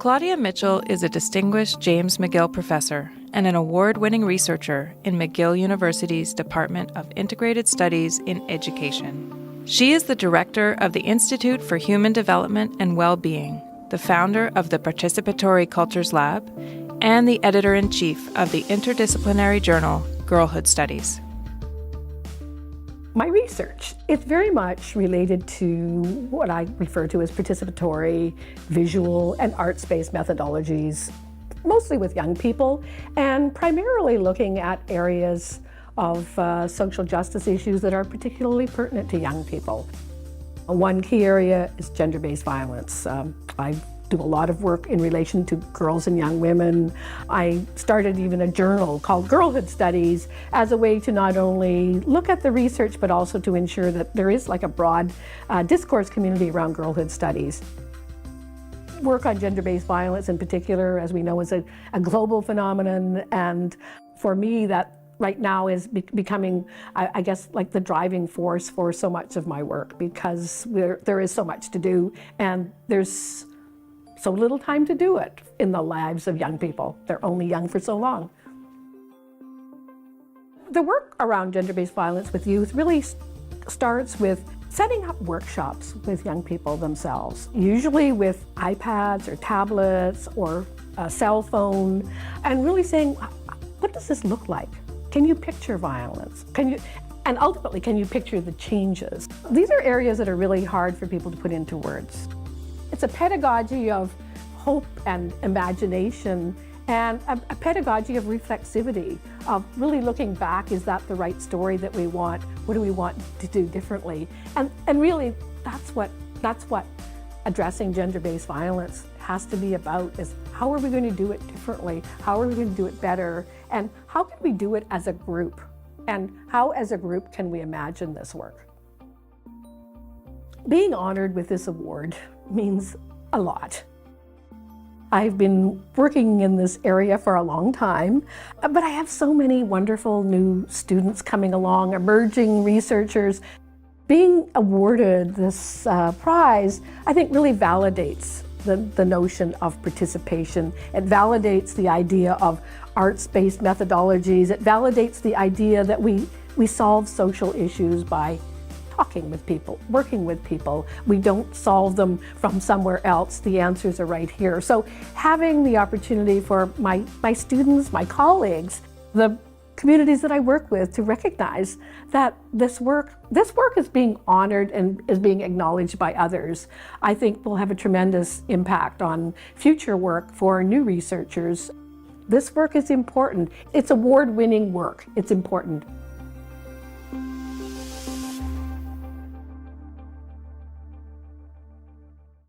Claudia Mitchell is a distinguished James McGill professor and an award-winning researcher in McGill University's Department of Integrated Studies in Education. She is the director of the Institute for Human Development and Well-Being, the founder of the Participatory Cultures Lab, and the editor-in-chief of the interdisciplinary journal Girlhood Studies. My research, it's very much related to what I refer to as participatory, visual, and arts-based methodologies, mostly with young people, and primarily looking at areas of social justice issues that are particularly pertinent to young people. One key area is gender-based violence. I do a lot of work in relation to girls and young women. I started even a journal called Girlhood Studies as a way to not only look at the research, but also to ensure that there is like a broad discourse community around girlhood studies. Work on gender-based violence in particular, as we know, is a global phenomenon, and for me that right now is becoming, I guess, like the driving force for so much of my work, because there is so much to do and there's so little time to do it in the lives of young people. They're only young for so long. The work around gender-based violence with youth really starts with setting up workshops with young people themselves, usually with iPads or tablets or a cell phone, and really saying, what does this look like? Can you picture violence? And ultimately, can you picture the changes? These are areas that are really hard for people to put into words. It's a pedagogy of hope and imagination, and a pedagogy of reflexivity, of really looking back, is that the right story that we want? What do we want to do differently? And really, that's what addressing gender-based violence has to be about, is how are we going to do it differently? How are we going to do it better? And how can we do it as a group? And how as a group can we imagine this work? Being honored with this award means a lot. I've been working in this area for a long time, but I have so many wonderful new students coming along, emerging researchers. Being awarded this prize, I think, really validates the notion of participation. It validates the idea of arts-based methodologies. It validates the idea that we solve social issues by talking with people, working with people. We don't solve them from somewhere else. The answers are right here. So having the opportunity for my students, my colleagues, the communities that I work with, to recognize that this work is being honored and is being acknowledged by others, I think will have a tremendous impact on future work for new researchers. This work is important. It's award-winning work. It's important.